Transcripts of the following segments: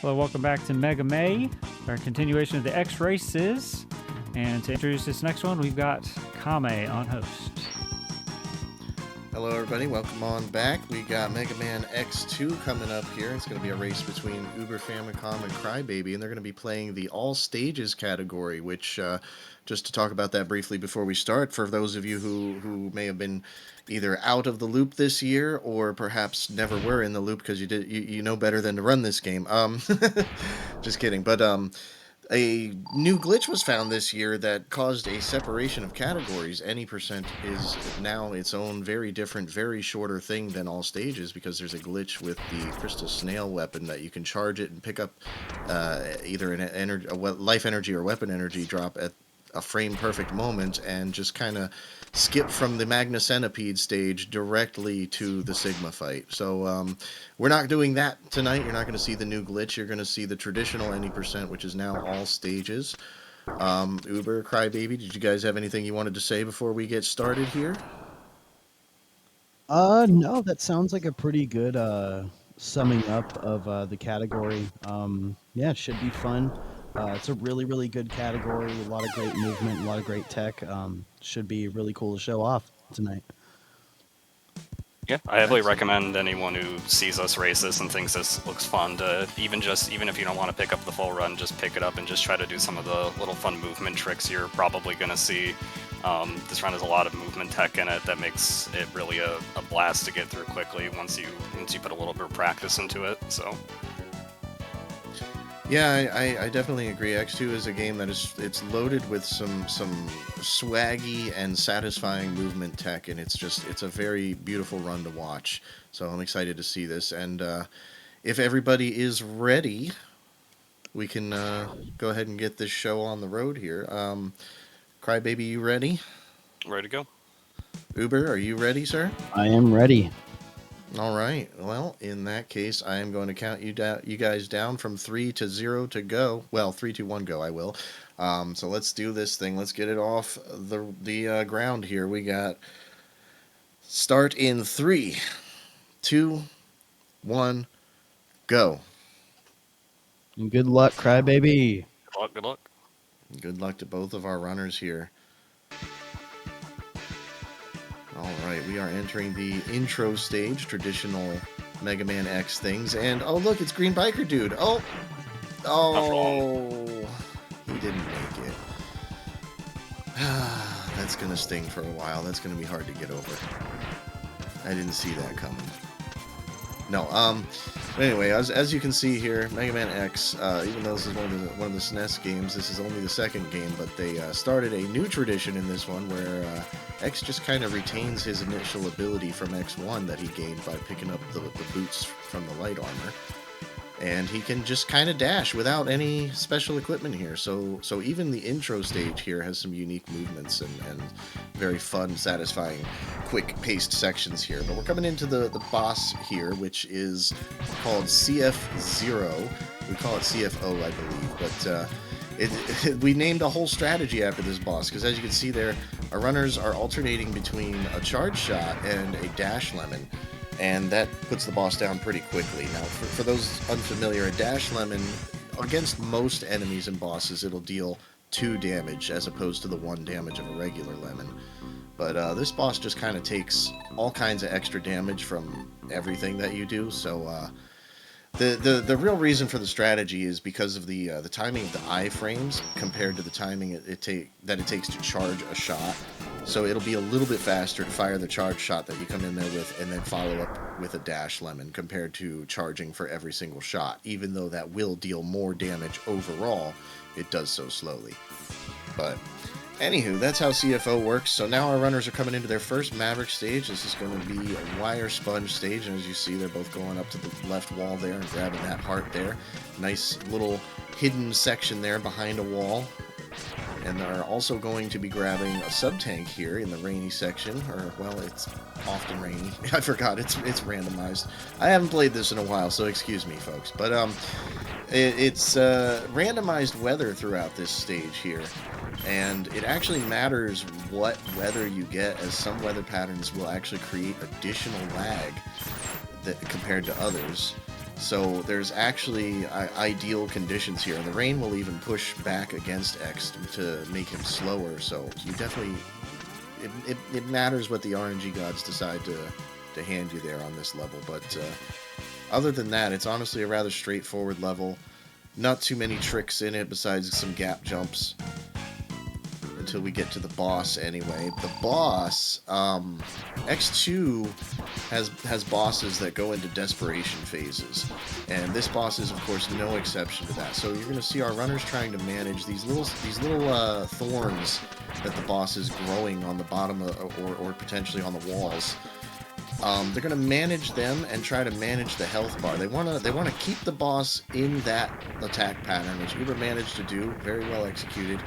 Well, welcome back to Mega May, our continuation of the X races. And to introduce this next one, we've got Kame on host. Hello, everybody. Welcome on back. We got Mega Man X2 coming up here. It's going to be a race between UberFamicom and Crybaby, and they're going to be playing the All Stages category, which, just to talk about that briefly before we start, for those of you who may have been either out of the loop this year or perhaps never were in the loop because you know better than to run this game. Just kidding. But a new glitch was found this year that caused a separation of categories. Any percent is now its own very different, very shorter thing than All Stages because there's a glitch with the crystal snail weapon that you can charge it and pick up either a life energy or weapon energy drop at a frame perfect moment and just kind of skip from the Magna Centipede stage directly to the Sigma fight. So we're not doing that tonight. You're not going to see the new glitch. You're going to see the traditional any percent, which is now All Stages. Uber, Crybaby, did you guys have anything you wanted to say before we get started here? No, that sounds like a pretty good summing up of the category. Yeah, it should be fun. It's a really, really good category. A lot of great movement, a lot of great tech. Should be really cool to show off tonight. Yeah, I heavily recommend anyone who sees us race this and thinks this looks fun to even if you don't want to pick up the full run, just pick it up and just try to do some of the little fun movement tricks you're probably going to see. This run has a lot of movement tech in it that makes it really a blast to get through quickly once you put a little bit of practice into it. So. Yeah, I definitely agree. X2 is a game that it's loaded with some swaggy and satisfying movement tech, and it's a very beautiful run to watch. So I'm excited to see this. And if everybody is ready, we can go ahead and get this show on the road here. Crybaby, you ready? Ready to go. Uber, are you ready, sir? I am ready. All right. Well, in that case, I am going to count you guys down from 3 to 0 to go. Well, 3, 2, 1, go. I will. So let's do this thing. Let's get it off the ground here. We got start in 3, 2, 1, go. And good luck, Crybaby. Good luck. Good luck. Good luck to both of our runners here. All right, we are entering the intro stage, traditional Mega Man X things, and oh look, it's Green Biker Dude. Oh, he didn't make it. That's gonna sting for a while. That's gonna be hard to get over. I didn't see that coming. No, but anyway, as you can see here, Mega Man X, even though this is one of the SNES games, this is only the second game, but they started a new tradition in this one where X just kind of retains his initial ability from X1 that he gained by picking up the boots from the light armor. And he can just kind of dash without any special equipment here. So even the intro stage here has some unique movements and very fun, satisfying, quick-paced sections here. But we're coming into the boss here, which is called CF0. We call it CFO, I believe. But we named a whole strategy after this boss, because as you can see there, our runners are alternating between a charge shot and a dash lemon. And that puts the boss down pretty quickly. Now, for those unfamiliar, a dash lemon, against most enemies and bosses, it'll deal 2 damage as opposed to the 1 damage of a regular lemon. But this boss just kind of takes all kinds of extra damage from everything that you do. So the real reason for the strategy is because of the timing of the iframes compared to the timing that it takes to charge a shot. So it'll be a little bit faster to fire the charge shot that you come in there with and then follow up with a dash lemon compared to charging for every single shot. Even though that will deal more damage overall, it does so slowly. But anywho, that's how CFO works. So now our runners are coming into their first Maverick stage. This is going to be a wire sponge stage, and as you see, they're both going up to the left wall there and grabbing that heart there. Nice little hidden section there behind a wall. And they're also going to be grabbing a sub-tank here in the rainy section, or, well, it's often rainy. I forgot, it's randomized. I haven't played this in a while, so excuse me, folks. But it's randomized weather throughout this stage here, and it actually matters what weather you get, as some weather patterns will actually create additional lag compared to others. So there's actually ideal conditions here, and the rain will even push back against X to make him slower. So you definitely, it matters what the RNG gods decide to hand you there on this level. But other than that, it's honestly a rather straightforward level. Not too many tricks in it besides some gap jumps. Until we get to the boss anyway. The boss, X2 has bosses that go into desperation phases. And this boss is, of course, no exception to that. So you're going to see our runners trying to manage these little thorns that the boss is growing on the bottom or potentially on the walls. They're going to manage them and try to manage the health bar. They want to keep the boss in that attack pattern, which Uber managed to do, very well executed.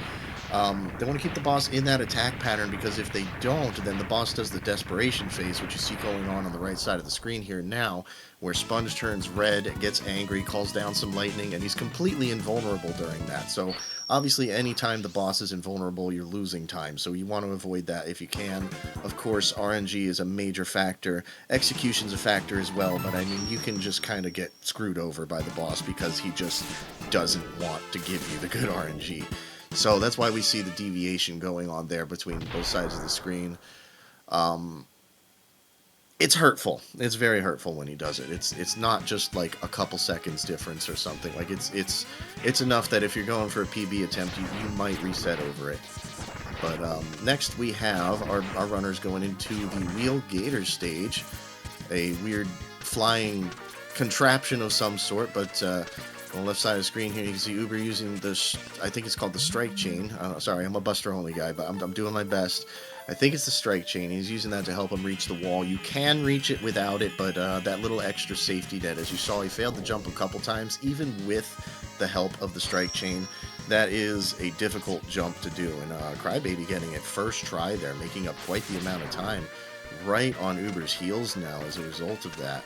They want to keep the boss in that attack pattern because if they don't, then the boss does the desperation phase, which you see going on the right side of the screen here now, where Sponge turns red, gets angry, calls down some lightning, and he's completely invulnerable during that. So obviously anytime the boss is invulnerable, you're losing time, so you want to avoid that if you can. Of course, RNG is a major factor. Execution's a factor as well, but I mean, you can just kind of get screwed over by the boss because he just doesn't want to give you the good RNG. So that's why we see the deviation going on there between both sides of the screen. It's hurtful. It's very hurtful when he does it. It's not just like a couple seconds difference or something. Like it's enough that if you're going for a PB attempt, you might reset over it. But next we have our runners going into the Wheel Gator stage, a weird flying contraption of some sort, but on the left side of the screen here, you can see Uber using this, I think it's called the strike chain. Sorry, I'm a Buster only guy, but I'm doing my best. I think it's the strike chain. He's using that to help him reach the wall. You can reach it without it, but that little extra safety net, as you saw, he failed to jump a couple times, even with the help of the strike chain. That is a difficult jump to do, and Crybaby getting it first try there, making up quite the amount of time. Right on Uber's heels now as a result of that.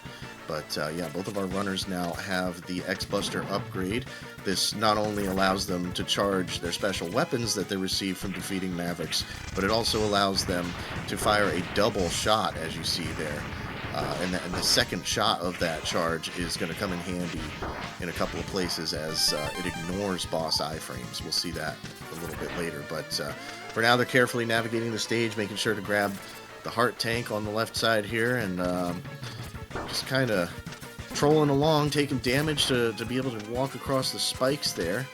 But yeah, both of our runners now have the X-Buster upgrade. This not only allows them to charge their special weapons that they receive from defeating Mavericks, but it also allows them to fire a double shot, as you see there. And the second shot of that charge is going to come in handy in a couple of places as it ignores boss iframes. We'll see that a little bit later. But for now, they're carefully navigating the stage, making sure to grab the heart tank on the left side here, and just kind of trolling along, taking damage to be able to walk across the spikes there,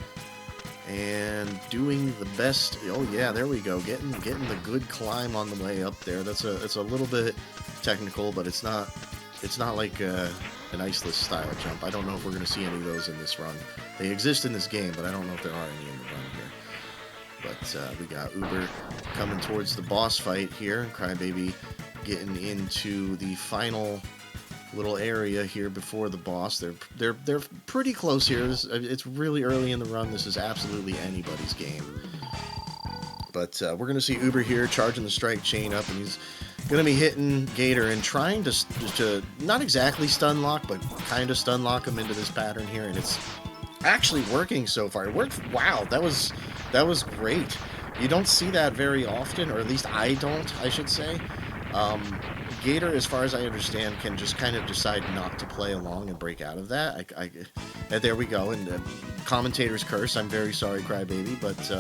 and doing the best. Oh yeah, there we go, getting the good climb on the way up there. It's a little bit technical, but it's not like an iceless style jump. I don't know if we're going to see any of those in this run. They exist in this game, but I don't know if there are any in the run here. But we got Uber coming towards the boss fight here. Crybaby getting into the final little area here before the boss. They're pretty close here. It's really early in the run. This is absolutely anybody's game. But we're going to see Uber here charging the strike chain up, and he's going to be hitting Gator and trying to not exactly stun lock, but kind of stun lock him into this pattern here, and it's actually working so far. It worked. Wow, that was great. You don't see that very often, or at least I don't, I should say. Gator, as far as I understand, can just kind of decide not to play along and break out of that. And there we go. And commentator's curse. I'm very sorry, Crybaby, but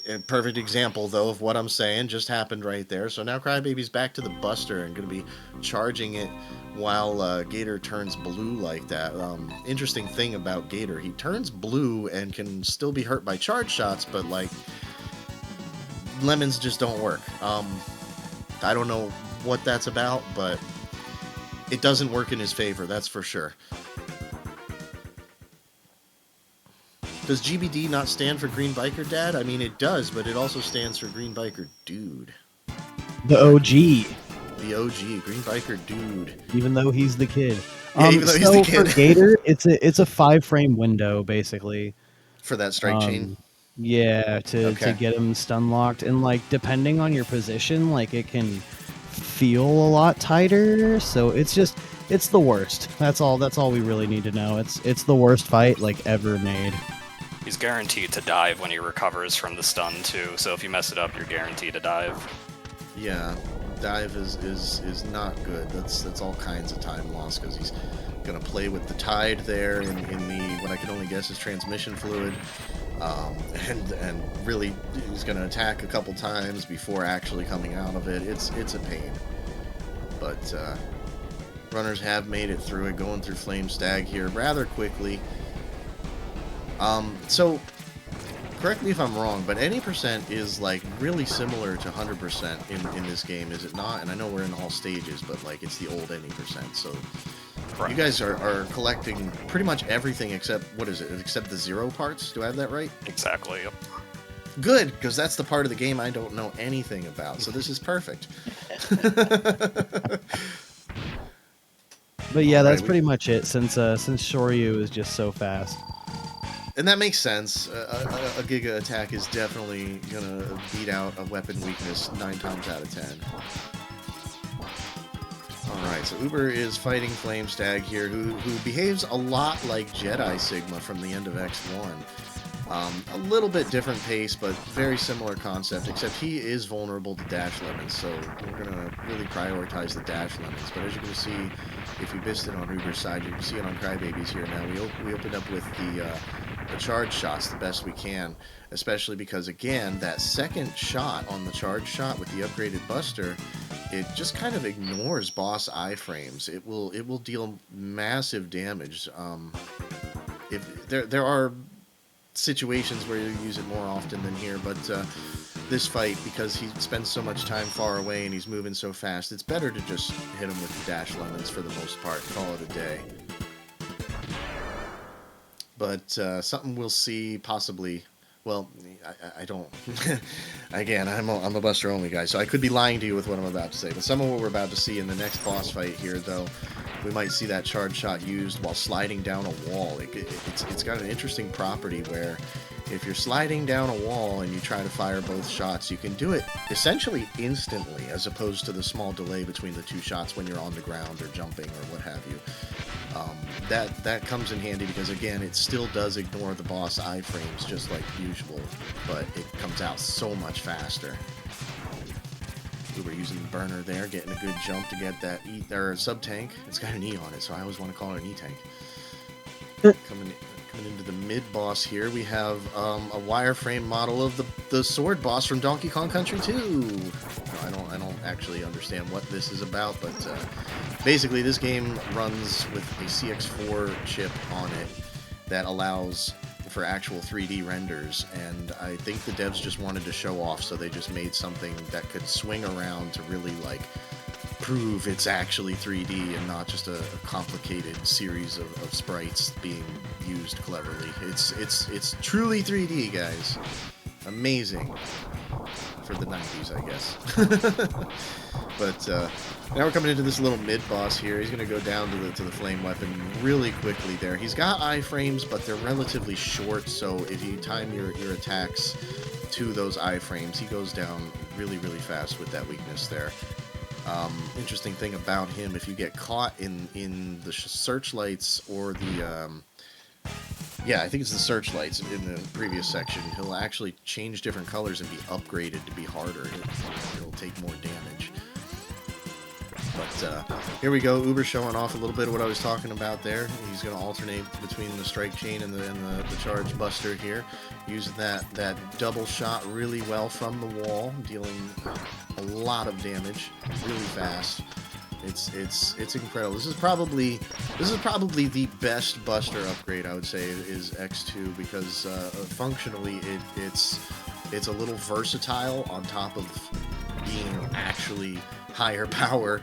a perfect example, though, of what I'm saying just happened right there. So now Crybaby's back to the Buster and going to be charging it while Gator turns blue like that. Interesting thing about Gator, he turns blue and can still be hurt by charge shots, but like lemons just don't work. I don't know what that's about, but it doesn't work in his favor, that's for sure. Does GBD not stand for Green Biker Dad? I mean, it does, but it also stands for Green Biker Dude. The OG. The OG, Green Biker Dude. Even though he's the kid. Yeah, even though he's the kid. For Gator, it's a 5-frame window, basically. For that strike chain? Yeah, to get him stun locked. And, like, depending on your position, like, it can feel a lot tighter. So it's the worst. That's all we really need to know. It's the worst fight, like, ever made. He's guaranteed to dive when he recovers from the stun, too. So if you mess it up, you're guaranteed to dive. Yeah, dive is not good. That's all kinds of time lost because he's Gonna play with the tide there in the what I can only guess is transmission fluid, and really he's gonna attack a couple times before actually coming out of it. It's a pain, but runners have made it through it, going through Flame Stag here rather quickly. So correct me if I'm wrong, but any percent is like really similar to 100% in this game, is it not? And I know we're in all stages, but like it's the old any percent, so. Correct. You guys are collecting pretty much everything except, what is it, except the 0 parts? Do I have that right? Exactly, yep. Good, because that's the part of the game I don't know anything about, so this is perfect. But yeah, that's Alright, pretty much it, since Shoryu is just so fast. And that makes sense. A Giga attack is definitely going to beat out a weapon weakness 9 times out of 10. Alright, so Uber is fighting Flame Stag here, who behaves a lot like Jedi Sigma from the end of X1. A little bit different pace, but very similar concept, except he is vulnerable to dash lemons, so we're going to really prioritize the dash lemons. But as you can see, if you missed it on Uber's side, you can see it on Crybaby's here now. We opened up with the charge shots the best we can, especially because, again, that second shot on the charge shot with the upgraded Buster, it just kind of ignores boss iframes. It will deal massive damage. If there are situations where you use it more often than here, but this fight, because he spends so much time far away and he's moving so fast, it's better to just hit him with the dash lemons for the most part, call it a day. But something we'll see possibly. Well, I don't. Again, I'm a Buster only guy, so I could be lying to you with what I'm about to say. But some of what we're about to see in the next boss fight here, though, we might see that charge shot used while sliding down a wall. It's got an interesting property where if you're sliding down a wall and you try to fire both shots, you can do it essentially instantly, as opposed to the small delay between the 2 shots when you're on the ground or jumping or what have you. That comes in handy because, again, it still does ignore the boss iframes just like usual, but it comes out so much faster. We were using the burner there, getting a good jump to get that sub-tank. It's got an E on it, so I always want to call it an E-tank. Coming into the mid-boss here, we have a wireframe model of the sword boss from Donkey Kong Country 2. I don't actually understand what this is about, but basically this game runs with a CX4 chip on it that allows for actual 3D renders, and I think the devs just wanted to show off, so they just made something that could swing around to really like prove it's actually 3D and not just a complicated series of sprites being used cleverly. It's truly 3D, guys. Amazing. For the 90s, I guess. But now we're coming into this little mid-boss here. He's going to go down to the flame weapon really quickly there. He's got iframes, but they're relatively short, so if you time your attacks to those iframes, he goes down really, really fast with that weakness there. Interesting thing about him, if you get caught in the searchlights or the... yeah, I think it's the searchlights in the previous section. He'll actually change different colors and be upgraded to be harder. It'll take more damage. But here we go. Uber showing off a little bit of what I was talking about there. He's going to alternate between the strike chain and the charge buster here. Using that double shot really well from the wall, dealing a lot of damage really fast. It's incredible. This is probably the best Buster upgrade, I would say, is X2, because functionally it's a little versatile on top of being actually higher power.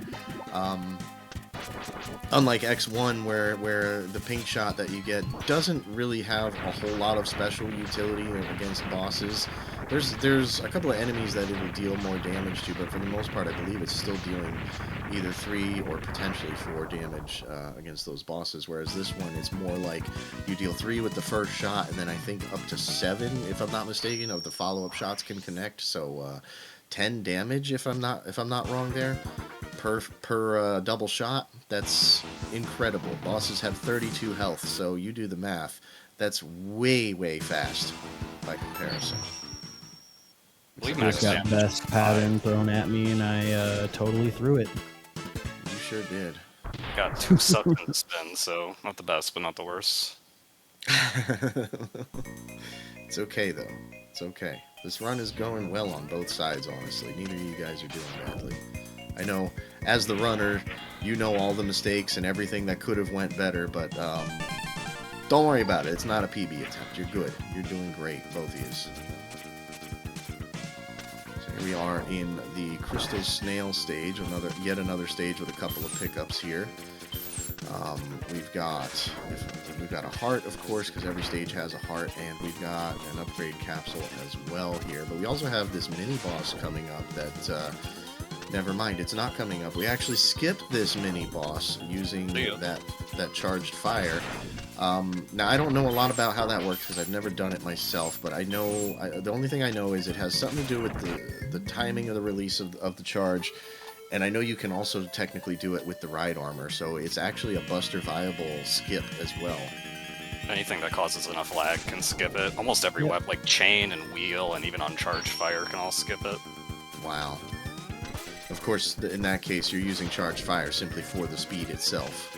Unlike X1, where the pink shot that you get doesn't really have a whole lot of special utility against bosses. There's a couple of enemies that it will deal more damage to, but for the most part, I believe it's still dealing either 3 or potentially 4 damage against those bosses, whereas this one, it's more like you deal 3 with the first shot, and then I think up to 7, if I'm not mistaken, of the follow-up shots can connect, so 10 damage, if I'm not wrong there, per double shot. That's incredible. Bosses have 32 health, so you do the math. That's way, way fast by comparison. I Just got best pattern thrown at me, and I totally threw it. You sure did. Got 2 subs in the spin, so not the best, but not the worst. It's okay, though. It's okay. This run is going well on both sides, honestly. Neither of you guys are doing badly. I know, as the runner, you know all the mistakes and everything that could have went better, but don't worry about it. It's not a PB attempt. You're good. You're doing great, both of you. So here we are in the Crystal Snail stage, yet another stage with a couple of pickups here. We've got a heart, of course, because every stage has a heart, and we've got an upgrade capsule as well here. But we also have this mini-boss coming up that, never mind, it's not coming up. We actually skipped this mini-boss using that charged fire. Now, I don't know a lot about how that works because I've never done it myself, but I know, the only thing I know is it has something to do with the timing of the release of the charge. And I know you can also technically do it with the ride armor, so it's actually a Buster viable skip as well. Anything that causes enough lag can skip it. Almost every weapon, like chain and wheel and even uncharged fire, can all skip it. Wow. Of course, in that case, you're using charged fire simply for the speed itself.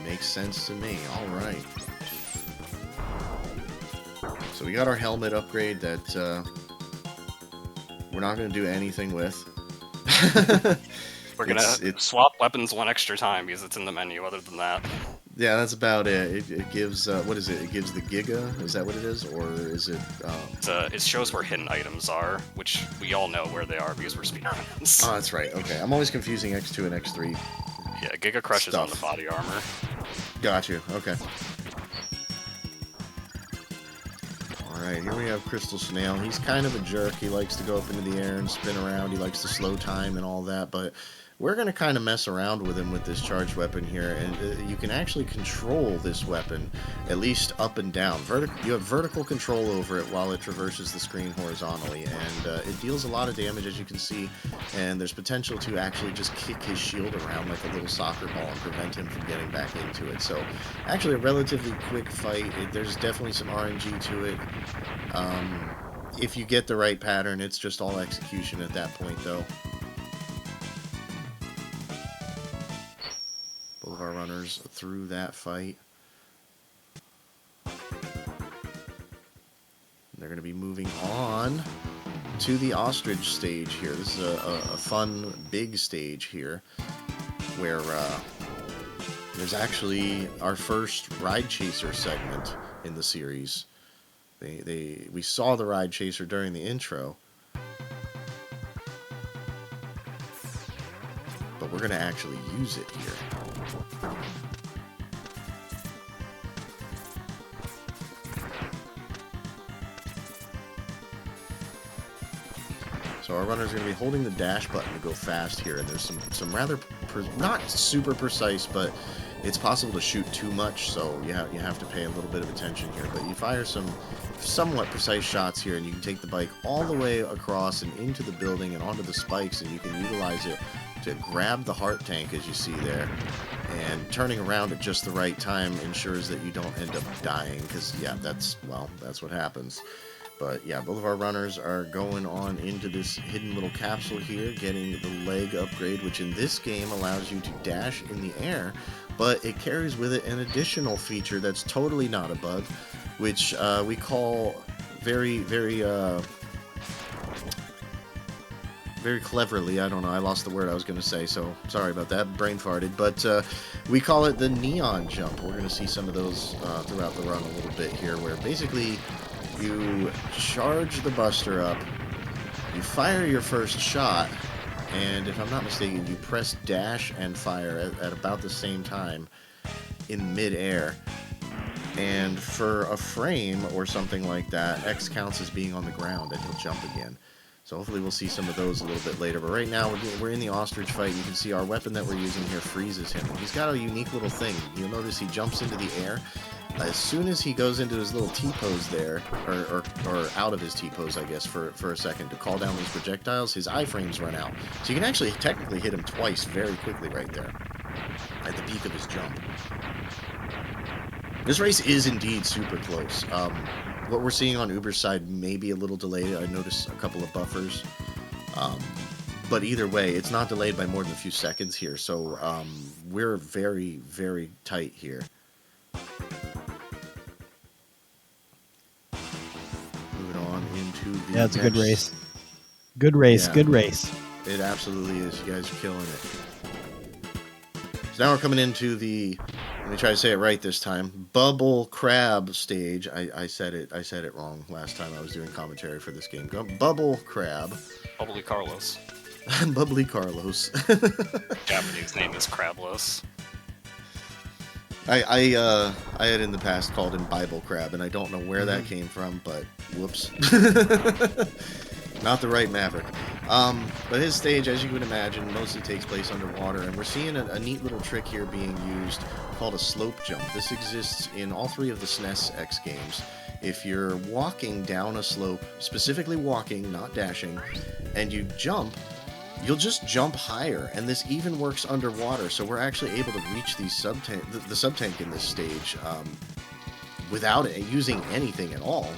Makes sense to me. All right. So we got our helmet upgrade that... we're not going to do anything with. We're going to swap weapons one extra time because it's in the menu. Other than that, yeah, that's about it. It gives, what is it? It gives the Giga? Is that what it is? Or is it... it shows where hidden items are, which we all know where they are because we're speedrunners. Oh, that's right. Okay, I'm always confusing X2 and X3. Yeah, Giga Crush is on the body armor. Got you. Okay. Alright, here we have Crystal Snail. He's kind of a jerk. He likes to go up into the air and spin around. He likes to slow time and all that, but we're going to kind of mess around with him with this charged weapon here, and you can actually control this weapon, at least up and down. You have vertical control over it while it traverses the screen horizontally, and it deals a lot of damage, as you can see, and there's potential to actually just kick his shield around like a little soccer ball and prevent him from getting back into it. So, actually a relatively quick fight. There's definitely some RNG to it. If you get the right pattern, it's just all execution at that point, though. Both of our runners through that fight. They're going to be moving on to the ostrich stage here. This is a fun, big stage here where there's actually our first ride chaser segment in the series. We saw the ride chaser during the intro, but we're going to actually use it here. So our runners are going to be holding the dash button to go fast here, and there's some rather not super precise, but it's possible to shoot too much, so you have to pay a little bit of attention here. But you fire some somewhat precise shots here, and you can take the bike all the way across and into the building and onto the spikes, and you can utilize it to grab the heart tank, as you see there. And turning around at just the right time ensures that you don't end up dying, because, yeah, that's what happens. But, yeah, both of our runners are going on into this hidden little capsule here, getting the leg upgrade, which in this game allows you to dash in the air, but it carries with it an additional feature that's totally not a bug, which we call very cleverly, I don't know, I lost the word I was going to say, so sorry about that, brain farted, but we call it the neon jump. We're going to see some of those throughout the run a little bit here, where basically you charge the Buster up, you fire your first shot, and if I'm not mistaken, you press dash and fire at about the same time in mid-air. And for a frame or something like that, X counts as being on the ground and he'll jump again. So hopefully we'll see some of those a little bit later. But right now, we're in the ostrich fight. You can see our weapon that we're using here freezes him. He's got a unique little thing. You'll notice he jumps into the air. As soon as he goes into his little T-pose there, or out of his T-pose, I guess, for a second, to call down these projectiles, his iframes run out. So you can actually technically hit him twice very quickly right there, at the peak of his jump. This race is indeed super close. What we're seeing on Uber's side may be a little delayed. I noticed a couple of buffers. But either way, it's not delayed by more than a few seconds here, so we're very, very tight here. Moving on into the Yeah, it's a good next- race. Good race, Yeah. good race. It absolutely is. You guys are killing it. So now we're coming into the, let me try to say it right this time, Bubble Crab stage. I said it wrong last time I was doing commentary for this game. Bubble Crab. Bubbly Carlos. Bubbly Carlos. Japanese name is Crablos. I had in the past called him Bible Crab, and I don't know where that came from, but whoops. Not the right Maverick. But his stage, as you would imagine, mostly takes place underwater, and we're seeing a neat little trick here being used called a slope jump. This exists in all three of the SNES X games. If you're walking down a slope, specifically walking, not dashing, and you jump, you'll just jump higher, and this even works underwater, so we're actually able to reach these the sub-tank in this stage without using anything at all,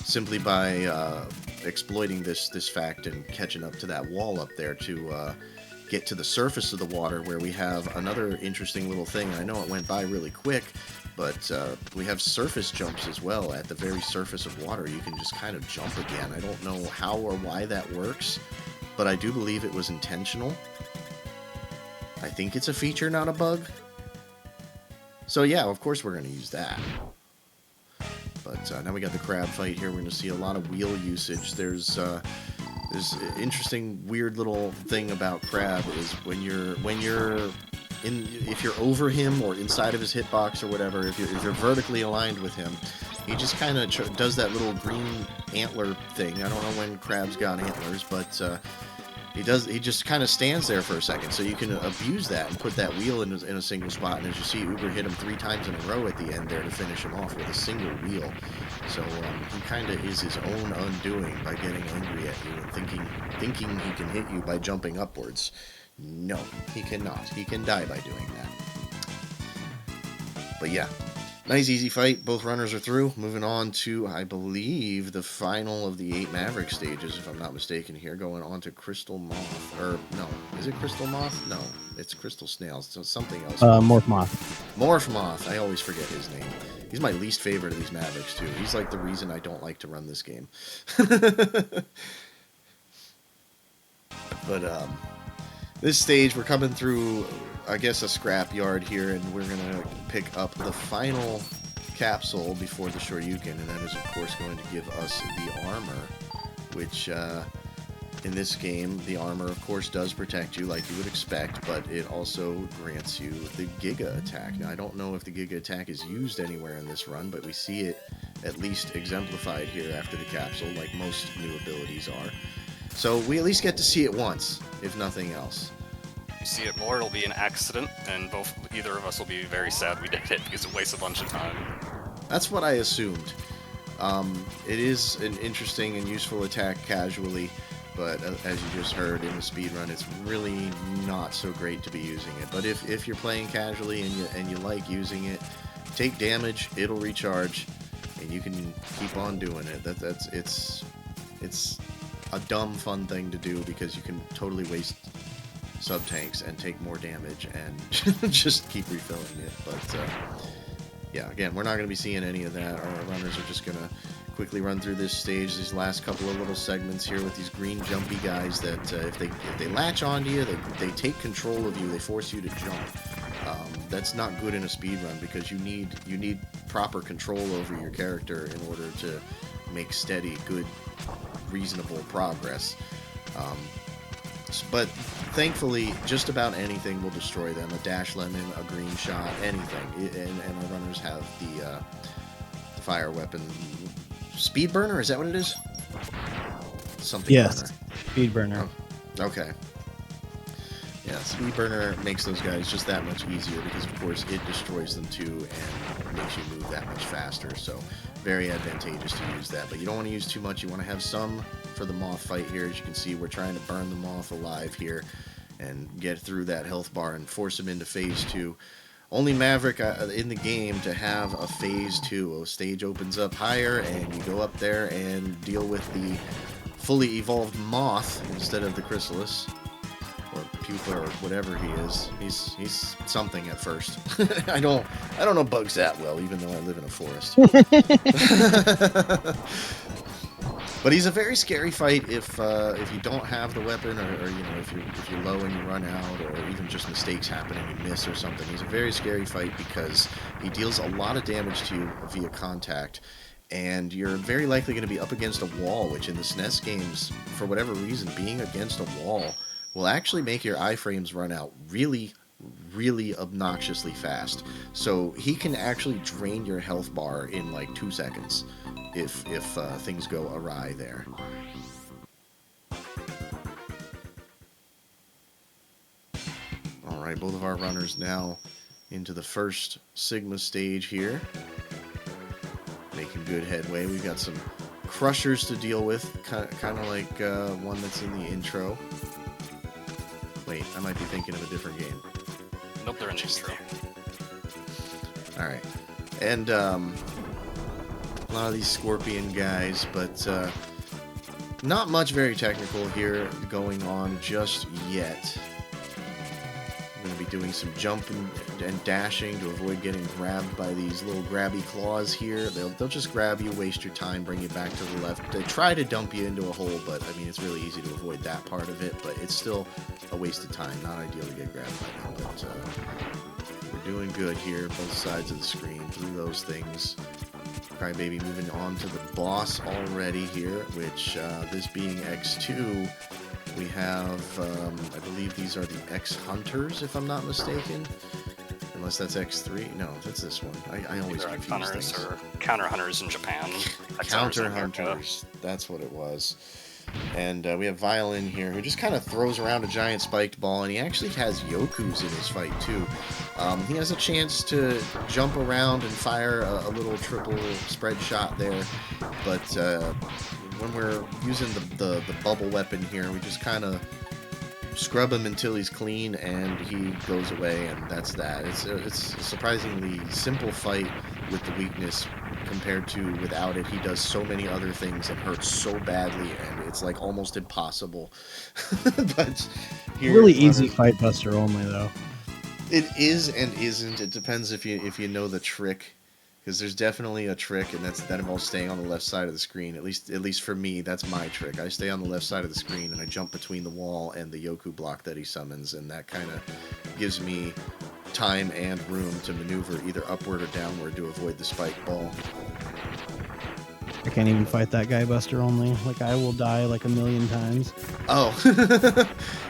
simply by exploiting this fact and catching up to that wall up there to get to the surface of the water, where we have another interesting little thing. I know it went by really quick, but we have surface jumps as well. At the very surface of water, you can just kind of jump again. I don't know how or why that works, but I do believe it was intentional. I think it's a feature, not a bug. So yeah, of course we're going to use that. But now we got the crab fight here. We're going to see a lot of wheel usage. There's an interesting, weird little thing about crab is when you're if you're over him or inside of his hitbox or whatever, if you're vertically aligned with him, he just kind of does that little green antler thing. I don't know when crabs got antlers, but he just kind of stands there for a second, so you can abuse that and put that wheel in a single spot. And as you see, Uber hit him 3 times in a row at the end there to finish him off with a single wheel. So he kind of is his own undoing by getting angry at you and thinking he can hit you by jumping upwards. No, he cannot. He can die by doing that. But yeah, nice easy fight. Both runners are through. Moving on to, I believe, the final of the 8 Maverick stages, if I'm not mistaken here. Going on to Crystal Moth. Or, no. Is it Crystal Moth? No. It's Crystal Snail. So something else. Morph Moth. Morph Moth. I always forget his name. He's my least favorite of these Mavericks, too. He's like the reason I don't like to run this game. But, this stage, we're coming through, I guess, a scrap yard here, and we're going to pick up the final capsule before the Shoryuken, and that is, of course, going to give us the armor, which, in this game, the armor, of course, does protect you like you would expect, but it also grants you the Giga attack. Now, I don't know if the Giga attack is used anywhere in this run, but we see it at least exemplified here after the capsule, like most new abilities are. So we at least get to see it once, if nothing else. If you see it more, it'll be an accident, and either of us will be very sad we did it because it wastes a bunch of time. That's what I assumed. It is an interesting and useful attack casually, but as you just heard in the speedrun, it's really not so great to be using it. But if you're playing casually and you like using it, take damage, it'll recharge, and you can keep on doing it. It's a dumb fun thing to do because you can totally waste sub-tanks and take more damage and just keep refilling it. But yeah, again, we're not going to be seeing any of that. Our runners are just going to quickly run through this stage, these last couple of little segments here with these green jumpy guys that if they latch onto you, they take control of you, they force you to jump. That's not good in a speedrun because you need proper control over your character in order to make steady, good, reasonable progress. But thankfully, just about anything will destroy them. A dash lemon, a green shot, anything. And our runners have the fire weapon. Speed burner? Is that what it is? Something. Yes, burner. speed burner. Oh, okay. Yeah, speed burner makes those guys just that much easier because, of course, it destroys them too and makes you move that much faster. So very advantageous to use that. But you don't want to use too much. You want to have some for the moth fight here. As you can see, we're trying to burn the moth alive here and get through that health bar and force him into phase 2. Only Maverick in the game to have a phase 2. A stage opens up higher and you go up there and deal with the fully evolved moth instead of the chrysalis. Or pupa, or whatever he is. He's something at first. I don't know bugs that well, even though I live in a forest. But he's a very scary fight if you don't have the weapon, or you know, if you're low and you run out, or even just mistakes happen and you miss or something. He's a very scary fight because he deals a lot of damage to you via contact, and you're very likely going to be up against a wall, which in the SNES games, for whatever reason, being against a wall will actually make your iframes run out really, really obnoxiously fast. So he can actually drain your health bar in like 2 seconds if things go awry there. Alright, both of our runners now into the first Sigma stage here. Making good headway. We've got some crushers to deal with, kind of like one that's in the intro. Wait, I might be thinking of a different game. Nope, they're in the intro. Alright. And a lot of these scorpion guys, but not much very technical here going on just yet. I'm going to be doing some jumping and dashing to avoid getting grabbed by these little grabby claws here. They'll just grab you, waste your time, bring you back to the left. They try to dump you into a hole, but I mean, it's really easy to avoid that part of it, but it's still a waste of time. Not ideal to get grabbed by them, but we're doing good here, both sides of the screen, through those things. Crybaby moving on to the boss already here, which this being X2, we have, I believe these are the X-Hunters, if I'm not mistaken. Unless that's X3. No, that's this one. I always confuse things. Or Counter Hunters in Japan. Counter Hunters. That's what it was. And we have Violin here, who just kind of throws around a giant spiked ball, and he actually has Yokus in his fight, too. He has a chance to jump around and fire a little triple spread shot there, but when we're using the bubble weapon here, we just kind of scrub him until he's clean, and he goes away, and that's that. It's a surprisingly simple fight with the weakness compared to without it. He does so many other things and hurts so badly, and it's like almost impossible. But here, really easy fight buster only though. It is and isn't. It depends if you know the trick. Because there's definitely a trick, and that involves staying on the left side of the screen. At least for me, that's my trick. I stay on the left side of the screen, and I jump between the wall and the Yoku block that he summons, and that kind of gives me time and room to maneuver either upward or downward to avoid the spike ball. I can't even fight that guy buster only. Like, I will die like a million times. Oh.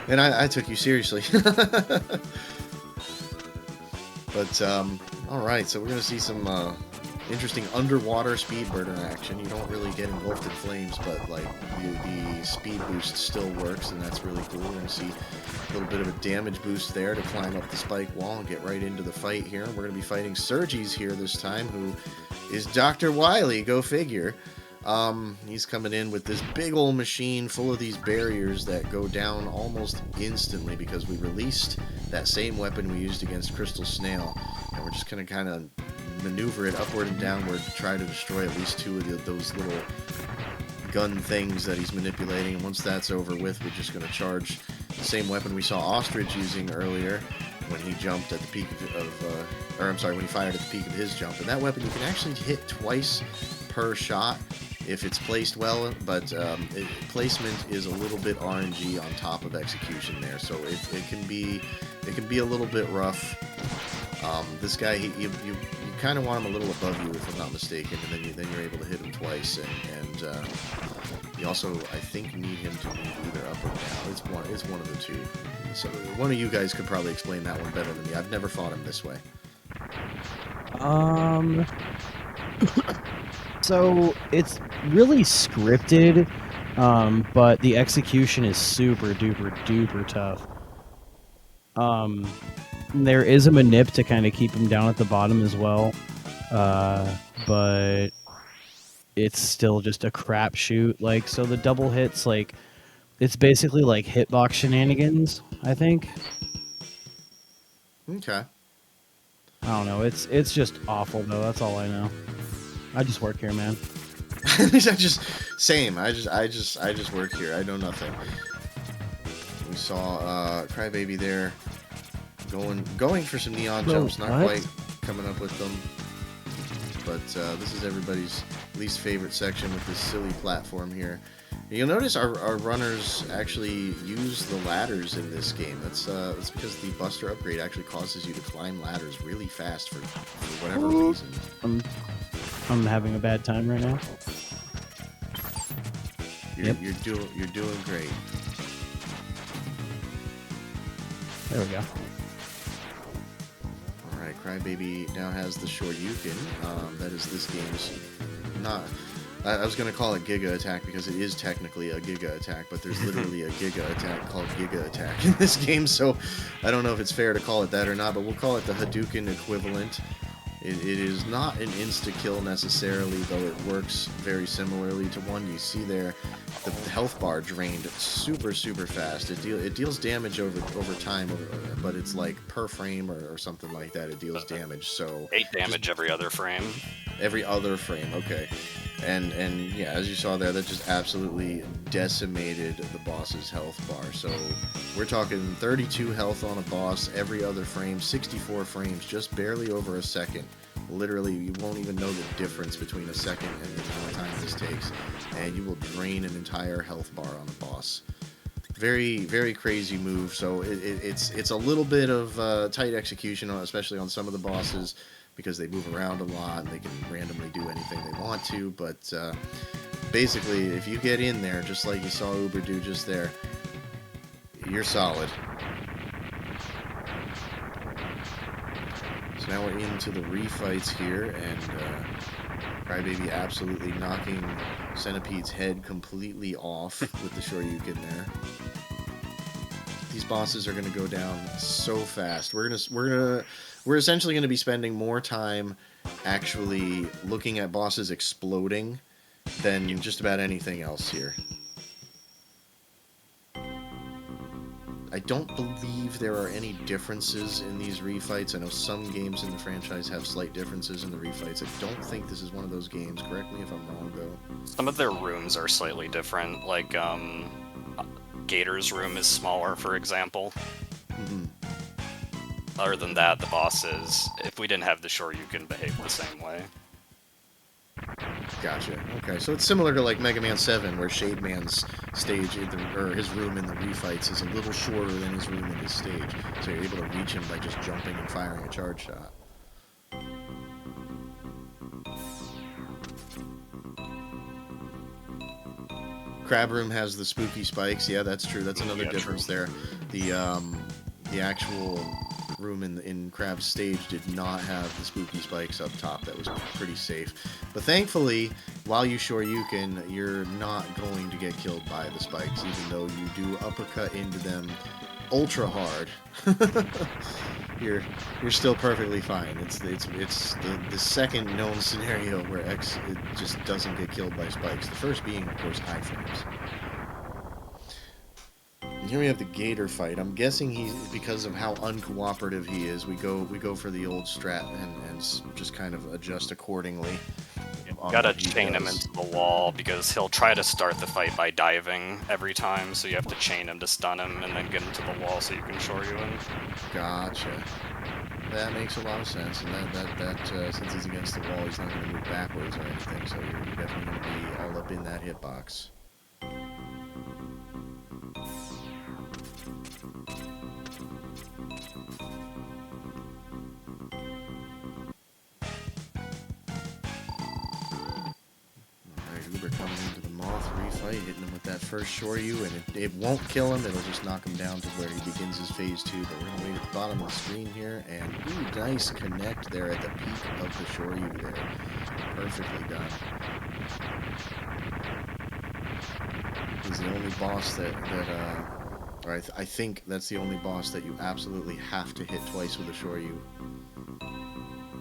And I took you seriously. But, alright, so we're going to see some interesting underwater speed burner action. You don't really get engulfed in flames, but like the speed boost still works, and that's really cool. We're going to see a little bit of a damage boost there to climb up the spike wall and get right into the fight here. We're going to be fighting Sergi's here this time, who is Dr. Wily, go figure. He's coming in with this big old machine full of these barriers that go down almost instantly because we released that same weapon we used against Crystal Snail, and we're just going to kind of maneuver it upward and downward to try to destroy at least two of those little gun things that he's manipulating. And once that's over with, we're just going to charge the same weapon we saw Ostrich using earlier when he jumped at the peak when he fired at the peak of his jump. And that weapon you can actually hit twice per shot if it's placed well, but placement is a little bit RNG on top of execution there, so it can be a little bit rough. This guy, you kind of want him a little above you, if I'm not mistaken, and then you're able to hit him twice, and you also, I think, need him to move either up or down. It's one of the two. So one of you guys could probably explain that one better than me. I've never fought him this way. So it's really scripted, but the execution is super duper duper tough. There is a manip to kind of keep him down at the bottom as well, but it's still just a crapshoot. Like, so the double hits, like, it's basically like hitbox shenanigans, I think. Okay. I don't know. It's just awful though. That's all I know. I just work here, man. I just same. I just work here. I know nothing. We saw Crybaby there going for some neon jumps. Not quite coming up with them. But this is everybody's least favorite section with this silly platform here. You'll notice our runners actually use the ladders in this game. That's because the Buster upgrade actually causes you to climb ladders really fast for whatever reason. I'm having a bad time right now. You're doing great. There we go. All right, Crybaby now has the Shoryuken. That is this game's not. I was going to call it Giga Attack because it is technically a Giga Attack, but there's literally a Giga Attack called Giga Attack in this game, so I don't know if it's fair to call it that or not, but we'll call it the Hadouken equivalent. It is not an insta-kill necessarily, though it works very similarly to one. You see there the health bar drained super fast. It deals damage over time, but it's like per frame or something like that. It deals damage. So 8 damage every other frame. Every other frame, okay. And yeah, as you saw there, that just absolutely decimated the boss's health bar. So we're talking 32 health on a boss every other frame, 64 frames, just barely over a second. Literally, you won't even know the difference between a second and the amount of time this takes, and you will drain an entire health bar on a boss. Very crazy move. So it's a little bit of tight execution, especially on some of the bosses, because they move around a lot and they can randomly do anything they want to. But basically, if you get in there, just like you saw Uber do just there, you're solid. So now we're into the refights here, and Crybaby absolutely knocking Centipede's head completely off with the Shoryuken there. These bosses are going to go down so fast. We're essentially going to be spending more time actually looking at bosses exploding than just about anything else here. I don't believe there are any differences in these refights. I know some games in the franchise have slight differences in the refights. I don't think this is one of those games. Correct me if I'm wrong, though. Some of their rooms are slightly different. Like, Gator's room is smaller, for example. Mm-hmm. Other than that, the bosses, if we didn't have the Shoryuken, behave the same way. Gotcha. Okay, so it's similar to like Mega Man 7, where Shade Man's stage, or his room in the refights, is a little shorter than his room in his stage. So you're able to reach him by just jumping and firing a charge shot. Crab Room has the spooky spikes. Yeah, that's true. That's another difference there. The actual room in Crab's stage did not have the spooky spikes up top. That was pretty safe. But thankfully, while you Shoryuken, you're not going to get killed by the spikes, even though you do uppercut into them ultra hard. You're still perfectly fine. It's the second known scenario where X it just doesn't get killed by spikes. The first being, of course, high frames. And here we have the Gator fight. I'm guessing he's, because of how uncooperative he is, we go for the old strat and just kind of adjust accordingly. You gotta chain him into the wall, because he'll try to start the fight by diving every time, so you have to chain him to stun him and then get him to the wall so you can Shoryu him. Gotcha. That makes a lot of sense, and that since he's against the wall, he's not going to move backwards or anything, so you're definitely going to be all up in that hitbox. Uber coming into the Moth refight, hitting him with that first Shoryu, and it won't kill him, it'll just knock him down to where he begins his phase 2, but we're going to wait at the bottom of the screen here, and ooh, nice connect there at the peak of the Shoryu there. Perfectly done. He's the only boss or I think that's the only boss that you absolutely have to hit twice with a Shoryu,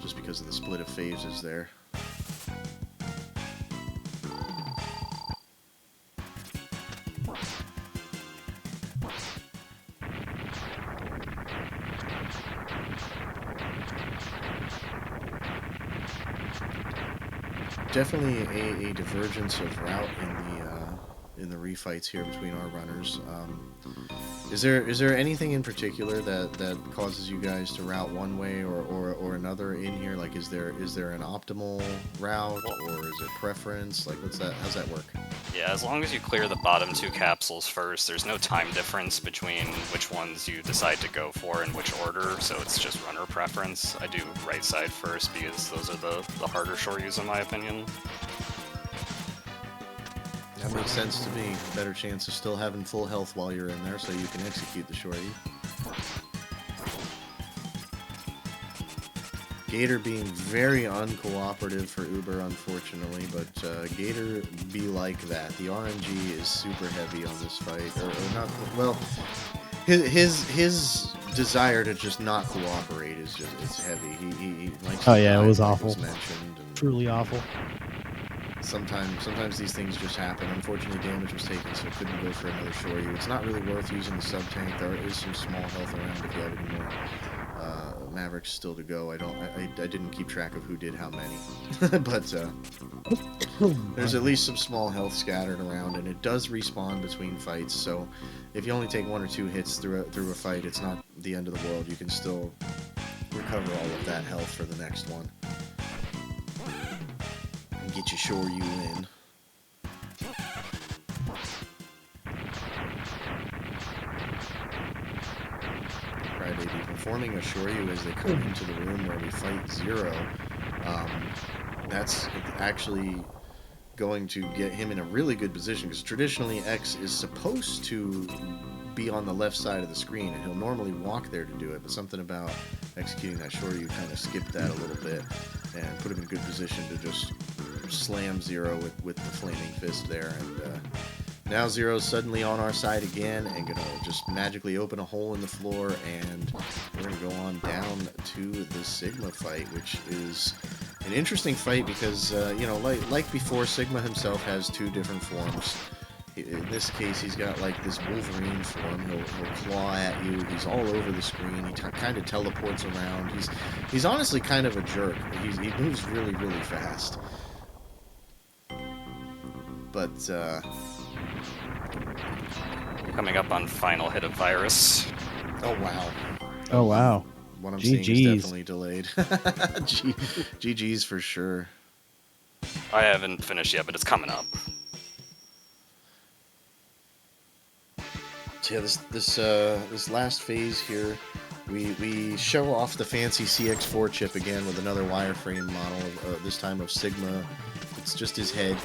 just because of the split of phases there. definitely a divergence of route in the refights here between our runners. Is there anything in particular that causes you guys to route one way or another in here? Like, is there an optimal route, or is it preference? Like, how's that work? Yeah, as long as you clear the bottom 2 capsules first, there's no time difference between which ones you decide to go for in which order, so it's just runner preference. I do right side first because those are the harder shoryus in my opinion. That makes sense to me. Better chance of still having full health while you're in there, so you can execute the shorty. Gator being very uncooperative for Uber, unfortunately, but Gator be like that. The RNG is super heavy on this fight, or not. Well, his desire to just not cooperate is it's heavy. He likes. Oh to yeah, die, it was like awful. mentioned, and Truly awful. sometimes these things just happen. Unfortunately, damage was taken, so couldn't go for another shoryu. It's not really worth using the sub tank. There is some small health around if you have any more Mavericks still to go. I didn't keep track of who did how many, but there's at least some small health scattered around, and it does respawn between fights. So if you only take 1 or 2 hits through a fight, it's not the end of the world. You can still recover all of that health for the next one. And get your shoryu in. Crybaby performing a shoryu as they come into the room where we fight Zero. That's actually going to get him in a really good position, because traditionally X is supposed to be on the left side of the screen, and he'll normally walk there to do it, but something about executing that shoryu kind of skipped that a little bit and put him in a good position to just slam Zero with the flaming fist there. And now Zero's suddenly on our side again and gonna just magically open a hole in the floor, and we're gonna go on down to the Sigma fight, which is an interesting fight because, you know, like before, Sigma himself has 2 different forms. In this case, he's got like this Wolverine form. He'll claw at you. He's all over the screen. He kind of teleports around. He's honestly kind of a jerk. He moves really, really fast. But Coming up on final hit of virus. oh wow. Oh wow. What I'm GG's. seeing is definitely delayed. GG's for sure. I haven't finished yet, but it's coming up. So yeah, this last phase here, we show off the fancy CX4 chip again with another wireframe model, this time of Sigma. It's just his head.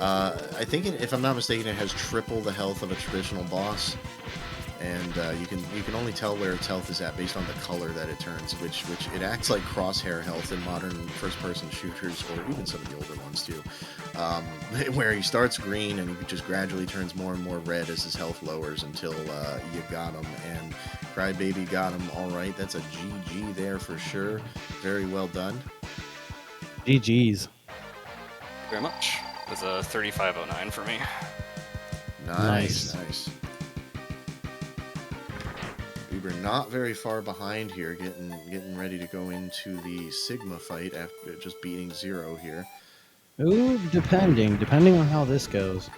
I think, if I'm not mistaken, it has triple the health of a traditional boss, and you can only tell where its health is at based on the color that it turns, which it acts like crosshair health in modern first-person shooters, or even some of the older ones too, where he starts green and he just gradually turns more and more red as his health lowers until you got him. And Crybaby got him all right. That's a GG there for sure. Very well done. GG's. Very much. It was a 3509 for me. Nice. Uber not very far behind here, getting ready to go into the Sigma fight after just beating Zero here. Ooh, depending on how this goes.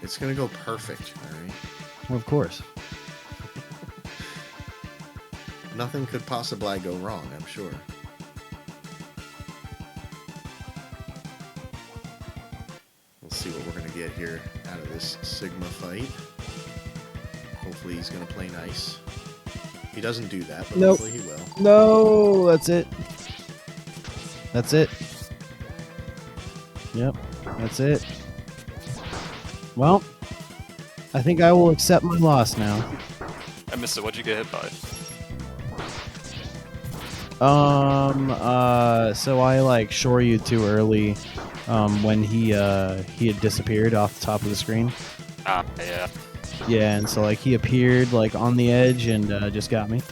It's gonna go perfect, alright? Well, of course. Nothing could possibly go wrong, I'm sure. We'll see what we're gonna get here out of this Sigma fight. Hopefully he's gonna play nice. He doesn't do that, but Nope. hopefully he will. No, that's it. That's it. Yep, that's it. Well, I think I will accept my loss now. I missed it. What'd you get hit by? So I like shoryu too early, when he had disappeared off the top of the screen. Ah, yeah. Yeah, and so like he appeared like on the edge and just got me.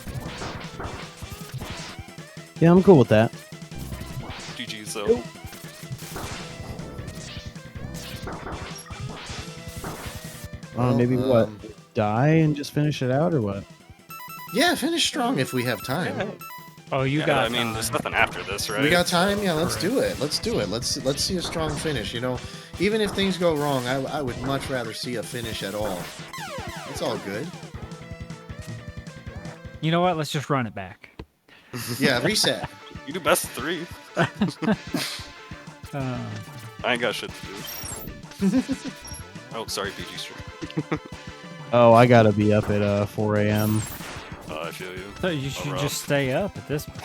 Yeah, I'm cool with that. GG's though. Maybe what? Die and just finish it out or what? Yeah, finish strong if we have time. Oh, you Yeah, got. I mean, there's nothing after this, right? We got time. Yeah, let's do it. Let's do it. Let's see a strong finish. You know, even if things go wrong, I would much rather see a finish at all. It's all good. You know what? Let's just run it back. Yeah, reset. You do best of 3. I ain't got shit to do. Oh, sorry, PG Street. Oh, I gotta be up at 4 a.m. I feel you. So you should just stay up at this point.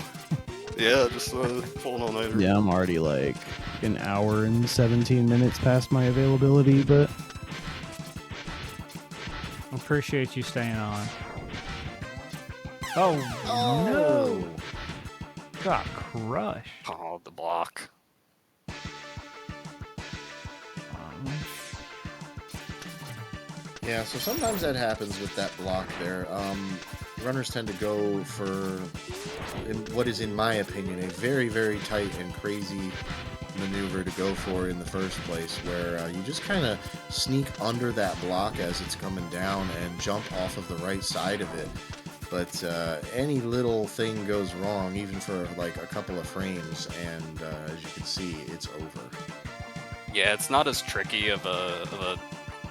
Yeah, just pulling all nighter. Yeah, I'm already like an hour and 17 minutes past my availability, but Appreciate you staying on. Oh, no! Got crushed. Oh, the block. Yeah, so sometimes that happens with that block there. Runners tend to go for what is, in my opinion, a very, very tight and crazy maneuver to go for in the first place, where you just kind of sneak under that block as it's coming down and jump off of the right side of it. But any little thing goes wrong, even for like a couple of frames, and as you can see, it's over. Yeah, it's not as tricky of a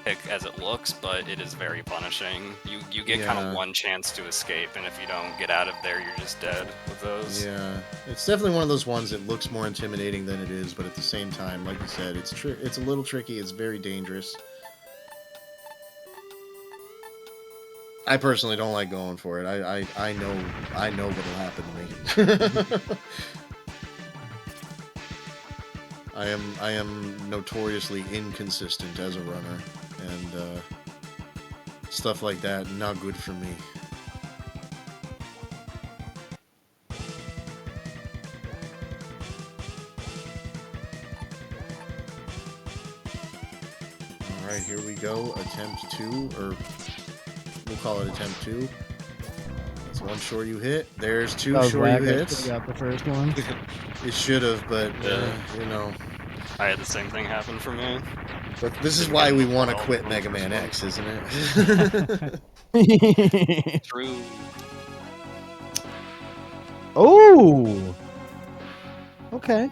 pick as it looks, but it is very punishing. You get kind of one chance to escape, and if you don't get out of there, you're just dead with those. Yeah, it's definitely one of those ones that looks more intimidating than it is, but at the same time, like you said, it's a little tricky. It's very dangerous. I personally don't like going for it. I know what'll happen to me. I am notoriously inconsistent as a runner, and stuff like that, not good for me. Alright, here we go. Attempt 2, or we'll call it attempt 2. That's one short you hit. There's 2 short you hits. Got the first one. It should have, but you know. I had the same thing happen for me. But this is why we want to quit Mega Man X, isn't it? True. Oh. Okay.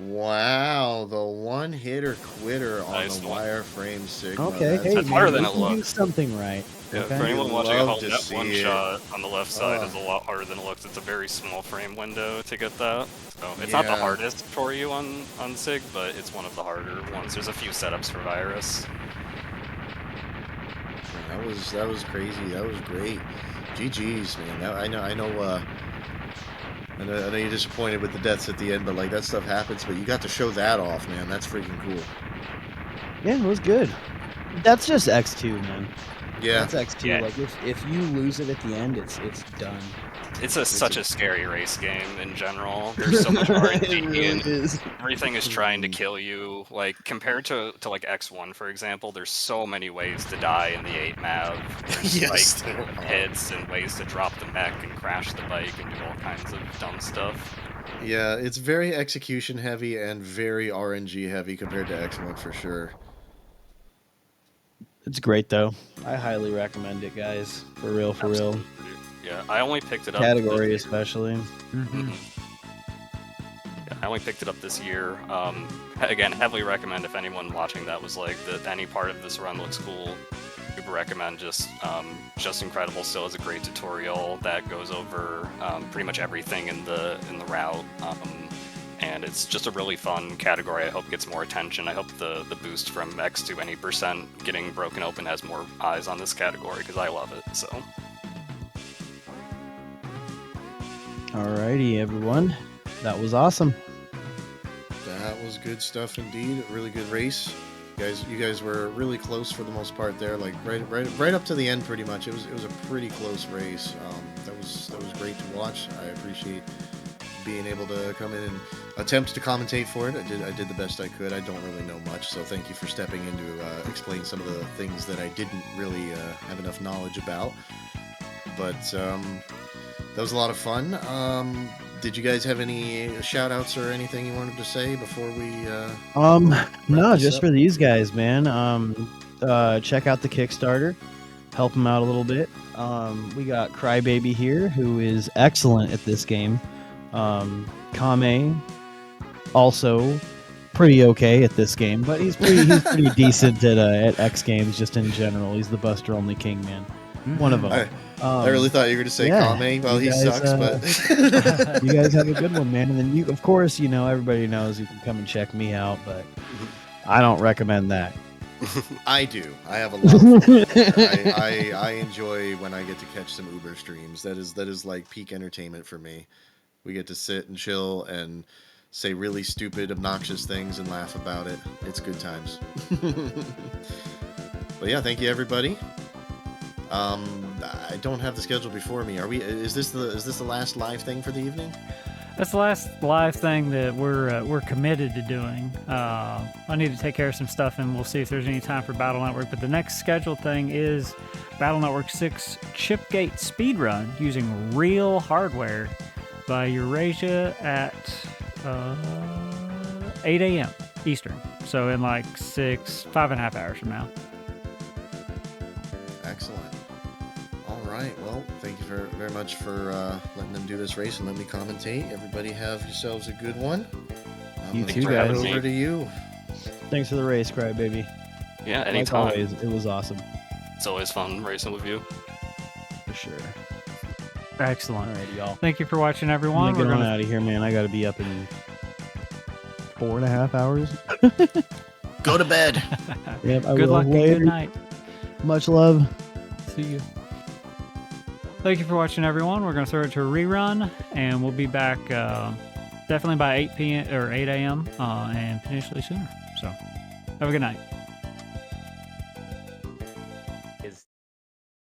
Wow, the one-hitter quitter on Nice the one. wireframe signal. Okay. Hey, That's harder man, than you it can do looks. something right. Yeah, Okay. for anyone watching at Love home, to that see one it. shot on the left side is a lot harder than it looks. It's a very small frame window to get that. So it's not the Yeah. hardest for you on SIG, but it's one of the harder ones. There's a few setups for Virus. That was crazy. That was great. GG's, man. I know you're disappointed with the deaths at the end, but like that stuff happens. But you got to show that off, man. That's freaking cool. Yeah, it was good. That's just X2, man. Yeah. That's X2. Yeah. Like if you lose it at the end, it's done. It's such a scary race game in general. There's so much RNG It really and is. everything is trying to kill you. Like compared to like X1, for example, there's so many ways to die in the 8 map. There's Yes, like there are. hits and ways to drop the mech and crash the bike and do all kinds of dumb stuff. Yeah, it's very execution heavy and very RNG heavy compared to X1 for sure. It's great though. I highly recommend it, guys. For real, for real. Yeah, I only picked it up. Category especially. Mm-hmm. Yeah, I only picked it up this year. Again, heavily recommend if anyone watching that was like that any part of this run looks cool. Super recommend. Just incredible. Still has a great tutorial that goes over pretty much everything in the route. And it's just a really fun category. I hope it gets more attention. I hope the boost from X to any percent getting broken open has more eyes on this category because I love it. So. Alrighty, everyone. That was awesome. That was good stuff indeed. A really good race. You guys were really close for the most part there. Like right up to the end, pretty much. It was a pretty close race. That was great to watch. I appreciate being able to come in and attempt to commentate for it. I did the best I could. I don't really know much, so thank you for stepping in to explain some of the things that I didn't really have enough knowledge about. But that was a lot of fun. Did you guys have any shout-outs or anything you wanted to say before we No, just for these guys, man. Check out the Kickstarter. help him out a little bit. We got Crybaby here, who is excellent at this game. Kame, also pretty okay at this game, but he's pretty decent at X Games just in general. He's the Buster Only King, man. One of them. I really thought you were going to say Kame. Well, he guys, sucks, but you guys have a good one, man. And then you, of course, everybody knows you can come and check me out, but I don't recommend that. I do. I have a lot. I enjoy when I get to catch some Uber streams. That is like peak entertainment for me. We get to sit and chill and say really stupid, obnoxious things and laugh about it. It's good times. But yeah, thank you everybody. I don't have the schedule before me. Is this the last live thing for the evening? That's the last live thing that we're committed to doing. I need to take care of some stuff, and we'll see if there's any time for Battle Network. But the next scheduled thing is Battle Network 6 Chipgate Speedrun using real hardware by Eurasia at 8 a.m. Eastern. So in like 5.5 hours from now. Excellent. All right. Well, thank you very much for letting them do this race and let me commentate. Everybody have yourselves a good one. You too, throw it guys. over to you. Thanks for the race, Crybaby. Yeah, anytime. Like always, it was awesome. It's always fun racing with you. For sure. Excellent. All right, y'all. Thank you for watching, everyone. I'm We're gonna get gonna on out of here, man. I gotta be up in 4.5 hours. Go to bed. Yep, I good will. luck and Later. good night. Much love. See you. Thank you for watching, everyone. We're going to throw it to a rerun, and we'll be back definitely by 8 p.m. or 8 a.m. And potentially sooner. So, have a good night.